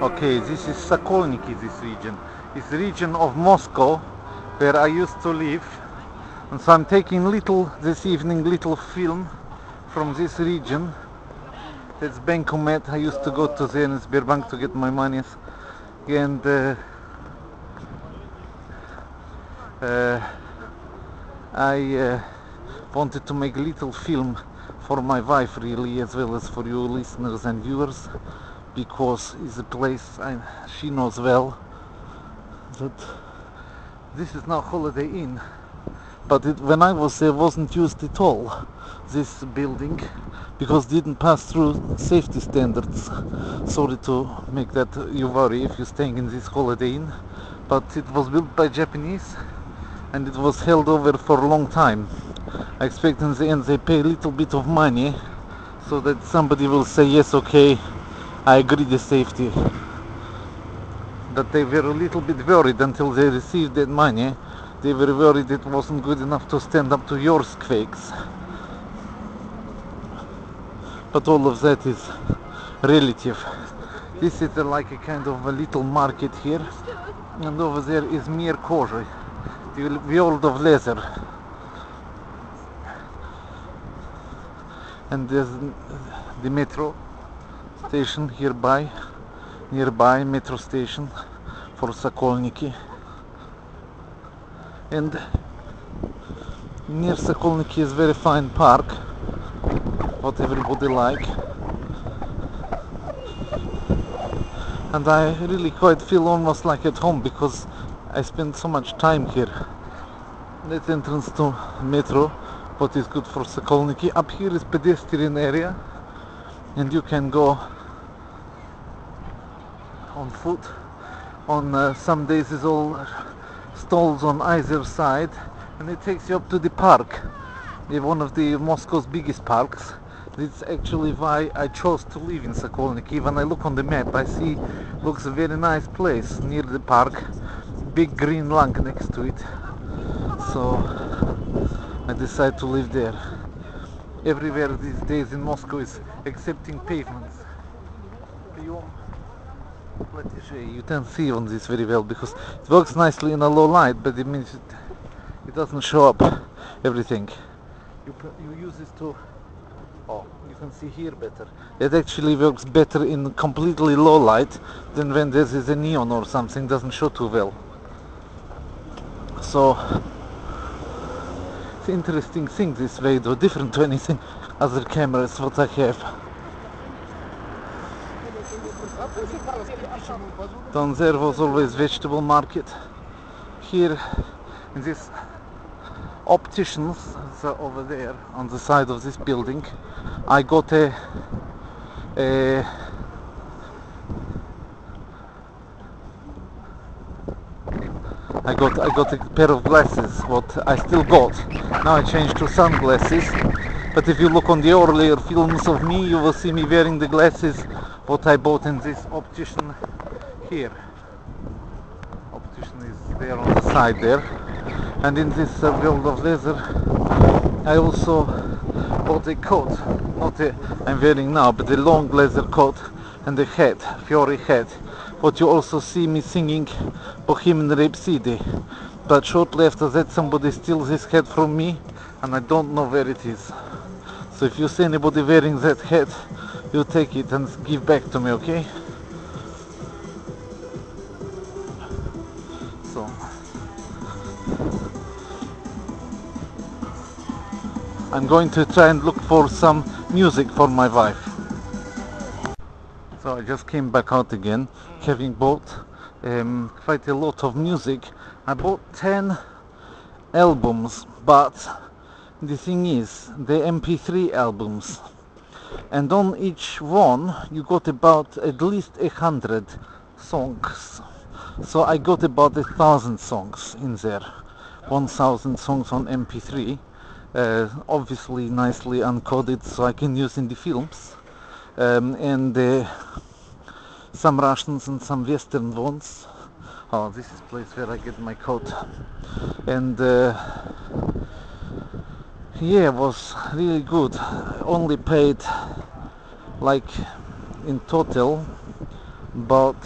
Okay, this is Sokolniki, this region. It's the region of Moscow where I used to live. And so I'm taking this evening little film from this region. That's Bankomat. I used to go to the Sberbank to get my money. And I wanted to make a little film for my wife, really, as well as for you listeners and viewers, because it's a place she knows well. That this is now Holiday Inn, but when I was there, wasn't used at all, this building, because it didn't pass through safety standards. Sorry to make that you worry if you're staying in this Holiday Inn, but it was built by Japanese and it was held over for a long time. I expect in the end they pay a little bit of money so that somebody will say, yes, okay, I agree the safety. But they were a little bit worried until they received that money. They were worried it wasn't good enough to stand up to your earthquakes. But all of that is relative. This is like a kind of a little market here, and over there is Mir Kozhy, the world of leather. And there's the metro station nearby metro station for Sokolniki. And near Sokolniki is very fine park, what everybody like. And I really quite feel almost like at home because I spend so much time here. That entrance to metro, what is good for Sokolniki. Up here is pedestrian area, and you can go on foot. On some days is all stalls on either side, and it takes you up to the park, one of the Moscow's biggest parks. It's actually why I chose to live in Sokolniki. When I look on the map, I see looks a very nice place near the park, big green lung next to it. So I decided to live there. Everywhere these days in Moscow is accepting pavements. You can't see on this very well because it works nicely in a low light, but it means it doesn't show up everything. You use this to, you can see here better. It actually works better in completely low light than when there is a neon or something, doesn't show too well. So it's an interesting thing this way, though, different to anything other cameras what I have. Down there was always vegetable market. Here in this opticians over there on the side of this building, I got a pair of glasses, what I still got. Now I changed to sunglasses, but if you look on the earlier films of me, you will see me wearing the glasses what I bought in this optician here. Optician is there on the side there. And in this world of leather, I also bought a coat, not I'm wearing now, but a long leather coat and a hat, Fiori hat, what you also see me singing Bohemian Rhapsody. But shortly after that somebody steals this hat from me and I don't know where it is. So if you see anybody wearing that hat, you take it and give back to me, okay? So I'm going to try and look for some music for my wife. So I just came back out again, having bought quite a lot of music. I bought 10 albums, but the thing is, the MP3 albums, and on each one you got about at least 100 songs. So I got about 1,000 songs in there, 1,000 songs on MP3. Obviously nicely uncoded so I can use in the films, and some Russians and some Western ones. Oh, this is the place where I get my coat. And yeah, it was really good. Only paid like in total about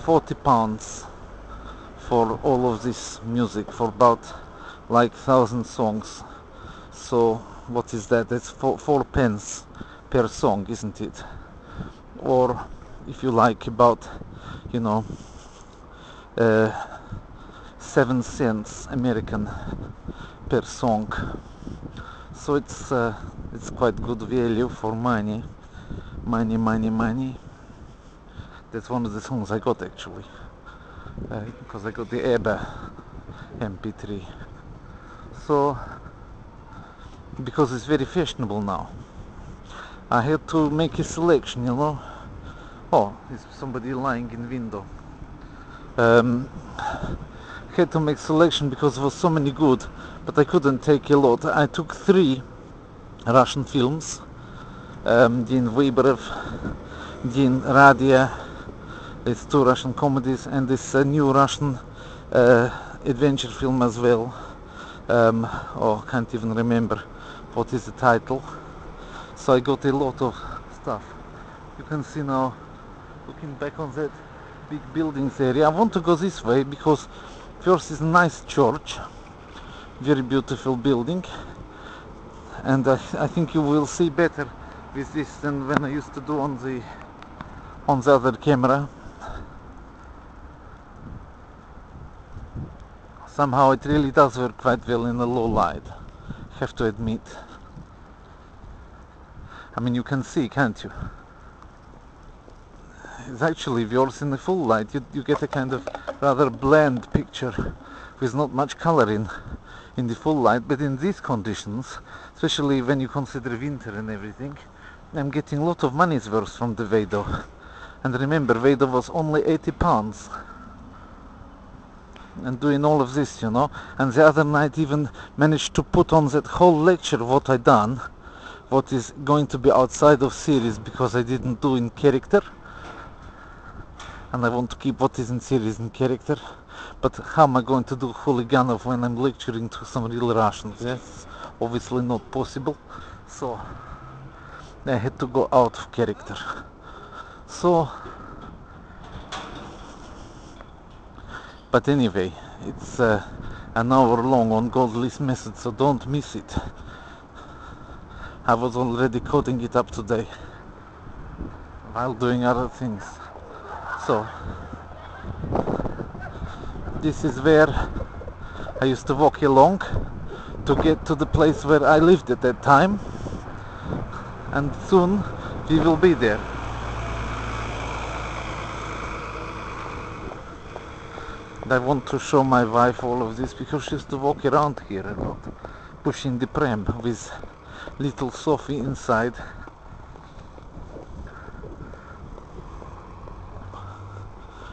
40 pounds for all of this music, for about like 1,000 songs. So what is that? That's 4 pence per song, isn't it? Or if you like, about, you know, uh, 7 cents American per song. So it's quite good value for money. Money. That's one of the songs I got actually, because I got the ABBA MP3. So because it's very fashionable now, I had to make a selection, you know. Oh, is somebody lying in window? Had to make selection because there was so many good, but I couldn't take a lot. I took 3 Russian films: Din Vyborov, Din Radia. It's 2 Russian comedies, and this new Russian adventure film as well. Can't even remember what is the title. So I got a lot of stuff. You can see now, looking back on that big buildings area. I want to go this way because first is a nice church, very beautiful building, and I think you will see better with this than when I used to do on the other camera. Somehow it really does work quite well in the low light, have to admit. I mean, you can see, can't you? It's actually worse in the full light. You get a kind of rather bland picture with not much color in the full light, but in these conditions, especially when you consider winter and everything, I'm getting a lot of money's worth from the Vado. And remember, Vado was only 80 pounds. And doing all of this, you know, and the other night even managed to put on that whole lecture what I done, what is going to be outside of series because I didn't do in character, and I want to keep what is in series in character. But how am I going to do Huliganov when I'm lecturing to some real Russians? Yes, obviously not possible. So I had to go out of character. So, but anyway, it's an hour long on Godless Method, so don't miss it. I was already coding it up today while doing other things. So this is where I used to walk along to get to the place where I lived at that time, and soon we will be there. And I want to show my wife all of this because she used to walk around here a lot, pushing the pram with little Sophie inside.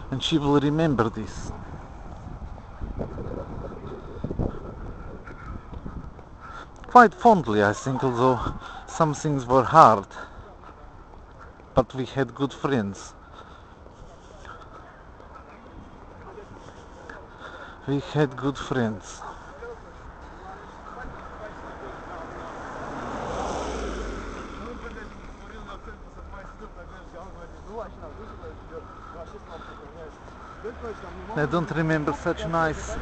And she will remember this. Quite fondly, I think, although some things were hard. But we had good friends. We had good friends. I don't remember such nice,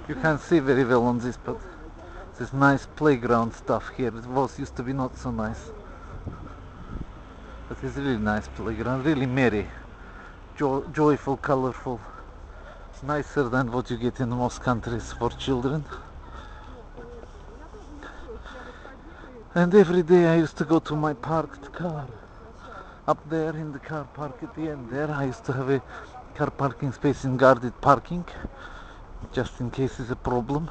you can see very well on this, but this nice playground stuff here. It used to be not so nice, but it's really nice playground, really merry, joyful, colorful. It's nicer than what you get in most countries for children. And every day I used to go to my parked car. Up there in the car park at the end there, I used to have a car parking space in guarded parking, just in case it's a problem.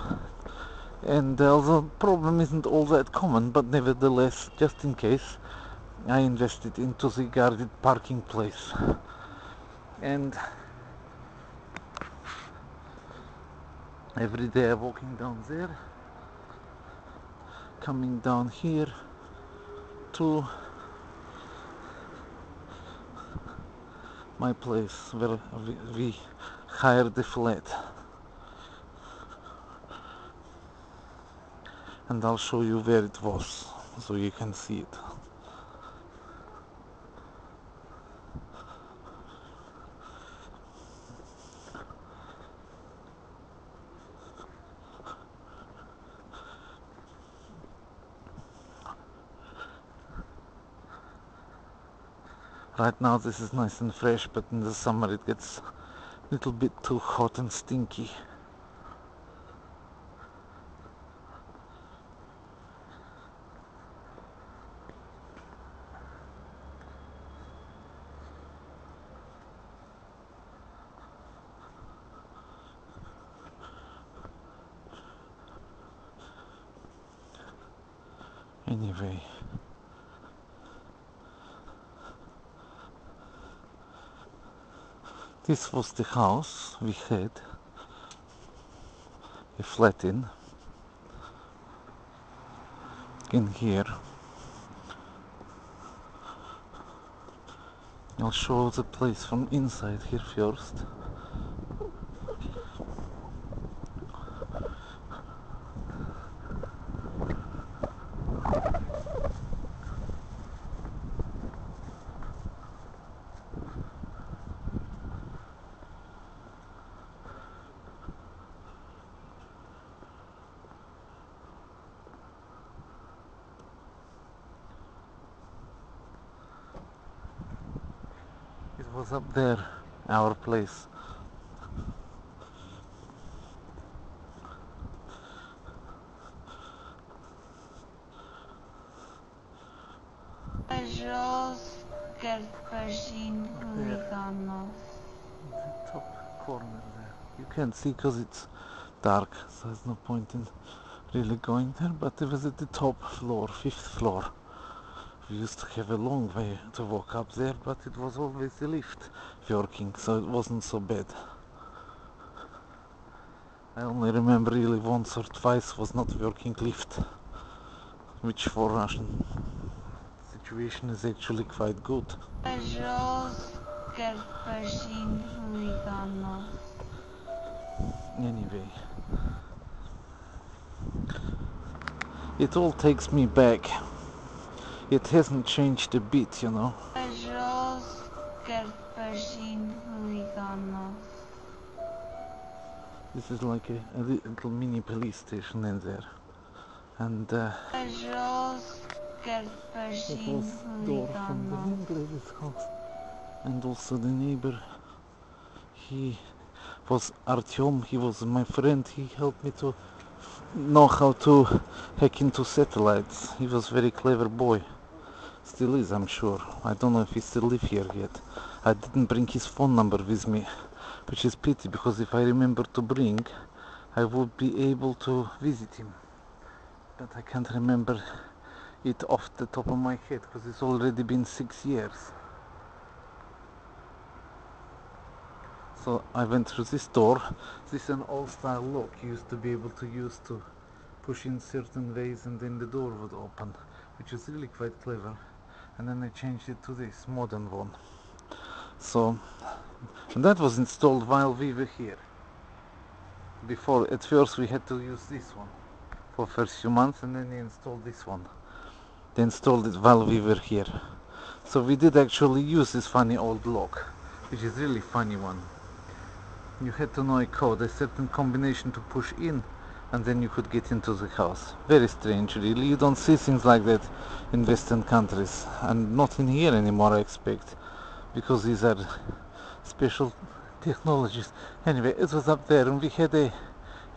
And although problem isn't all that common, but nevertheless, just in case, I invested into the guarded parking place. And every day I'm walking down there, coming down here to my place where we hired the flat. And I'll show you where it was so you can see it. Right now this is nice and fresh, but in the summer it gets a little bit too hot and stinky. Anyway, this was the house we had a flat in here. I'll show the place from inside here first. It was up there, our place. Huliganov. The top corner there. You can't see because it's dark, so there's no point in really going there, but it was at the top floor, 5th floor. We used to have a long way to walk up there, but it was always the lift working, so it wasn't so bad. I only remember really once or twice was not working lift, which for Russian situation is actually quite good. Anyway, it all takes me back. It hasn't changed a bit, you know. This is like a little mini police station in there. And it was door from the landlady's house. And also the neighbor, he was Artem, he was my friend, he helped me to know how to hack into satellites. He was a very clever boy. Still is, I'm sure. I don't know if he still lives here yet. I didn't bring his phone number with me, which is pity, because if I remember to bring, I would be able to visit him. But I can't remember it off the top of my head, because it's already been 6 years. So I went through this door. This is an old style lock you used to be able to use to push in certain ways and then the door would open, which is really quite clever. And then I changed it to this modern one. So, and that was installed while we were here. Before, at first we had to use this one for first few months, and then they installed this one. They installed it while we were here. So we did actually use this funny old lock, which is really funny one. You had to know a code, a certain combination to push in, and then you could get into the house. Very strange, really. You don't see things like that in Western countries, and not in here anymore, I expect, because these are special technologies. Anyway, it was up there, and we had a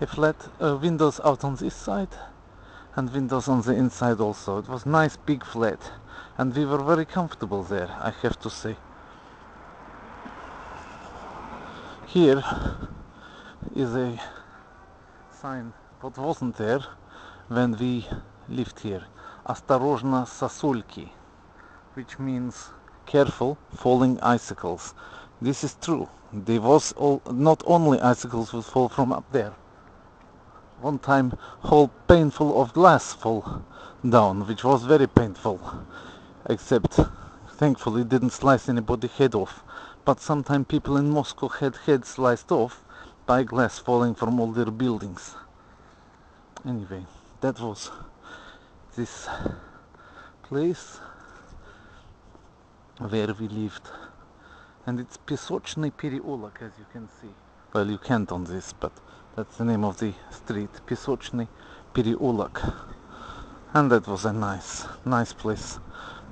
flat windows out on this side, and windows on the inside also. It was nice big flat, and we were very comfortable there, I have to say. Here is a sign what wasn't there when we lived here. Осторожно, сосульки, which means careful falling icicles. This is true. There was not only icicles would fall from up there. One time whole paneful of glass fall down, which was very painful, except thankfully didn't slice anybody's head off. But sometimes people in Moscow had heads sliced off by glass falling from all their buildings. Anyway, that was this place where we lived. And it's Песочный переулок, as you can see. Well, you can't on this, but that's the name of the street, Песочный переулок. And that was a nice place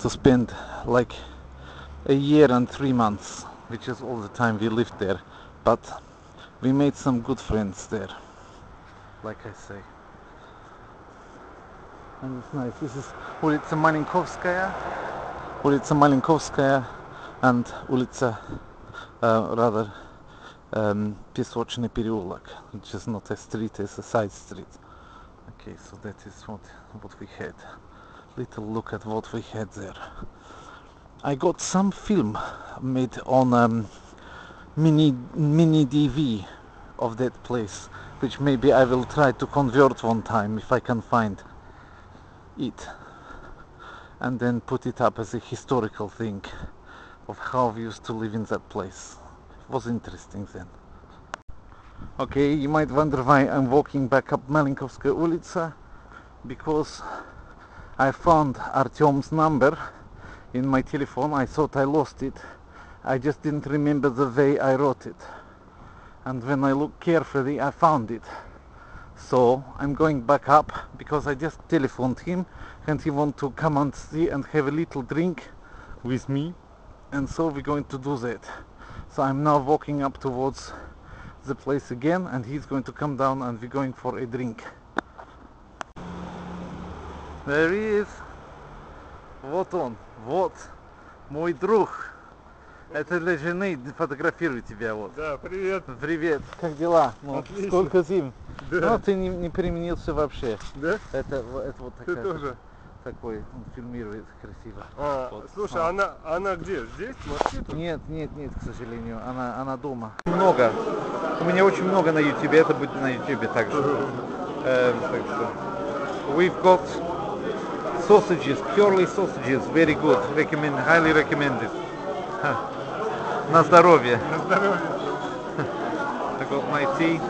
to spend like a year and 3 months, which is all the time we lived there. But we made some good friends there, like I say. And it's nice. This is ulica Malinkovskaya and ulica rather Песочный переулок, which is not a street, it's a side street. Okay, so that is what we had. Little look at what we had there. I got some film made on mini DV of that place, which maybe I will try to convert one time if I can find it, and then put it up as a historical thing of how we used to live in that place. It was interesting then. Okay, you might wonder why I'm walking back up Malinkovskaya ulica, because I found Artem's number in my telephone. I thought I lost it. I just didn't remember the way I wrote it. And when I looked carefully, I found it. So I'm going back up because I just telephoned him and he wanted to come and see and have a little drink with me. And so we're going to do that. So I'm now walking up towards the place again, and he's going to come down and we're going for a drink. There he is. Вот он, вот мой друг. Это для жены, фотографирую тебя вот. Да, привет. Привет, как дела? Ну, сколько зим? Да. Ну, ты не переменился вообще. Да? Это вот Ты такая, тоже. такой, он фильмирует красиво. Вот. Слушай, она где? Здесь, в Москве тут? Нет, к сожалению, она дома. Много. У меня очень много на YouTube, это будет на YouTube также. Так что. We've got sausages, purely sausages, very good, highly recommended. На здоровье. На здоровье. I got my tea.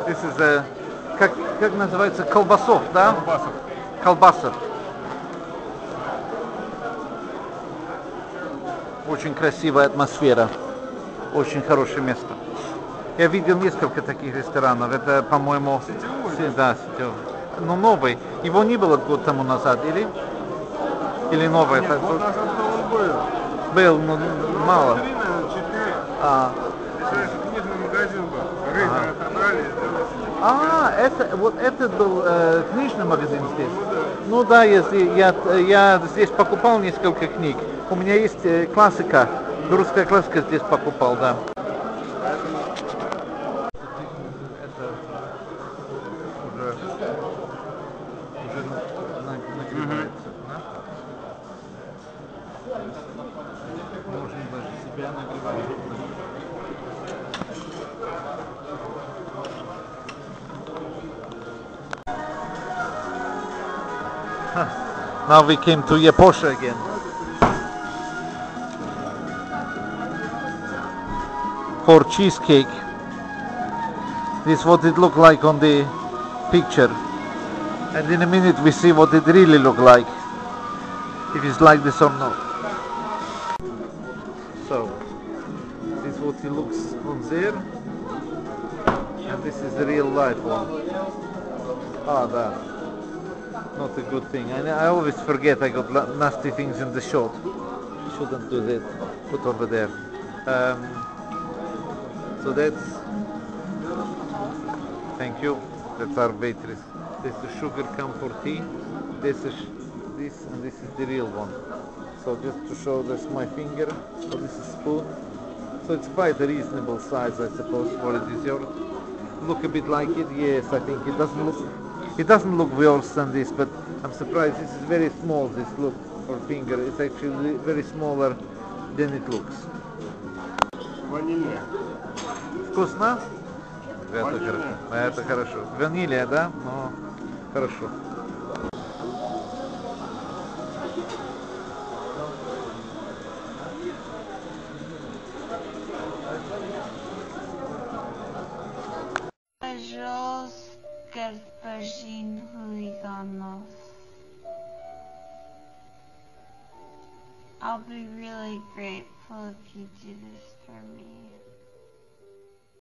This is a, как называется, колбасов, да? Колбасов. Колбасов. Очень красивая атмосфера, очень хорошее место. Я видел несколько таких ресторанов, это, по-моему, да, сетевой. Но новый. Его не было год тому назад, или новый? Нет, год назад он был. Был, но мало. 3, наверное, 4. Это книжный магазин был. Рейтинг отобрали. Это был книжный магазин здесь? Ну да, я здесь покупал несколько книг. У меня есть классика, русская классика здесь покупал, да. Уже нагревается, да? Можно даже себя нагревать. Now we came to Yaposha again. For cheesecake. This is what it looked like on the picture. And in a minute we see what it really looked like. If it's like this or not. So, this is what it looks on there. And this is the real life one. That. Not a good thing. I always forget I got nasty things in the shot. Shouldn't do that. Put over there. So that's. Thank you. That's our waitress. This is sugar cum for tea. This is this, and this is the real one. So just to show, that's my finger. So this is spoon. So it's quite a reasonable size, I suppose, for a dessert. Look a bit like it. Yes, I think it doesn't look. It doesn't look worse than this, but I'm surprised. This is very small. This look for finger. It's actually very smaller than it looks. Ванильная. Вкусно? Это Ванильная. хорошо. Это хорошо. Ванилья, да? Но хорошо. Господин Huliganov. I'll be really grateful if you do this for me.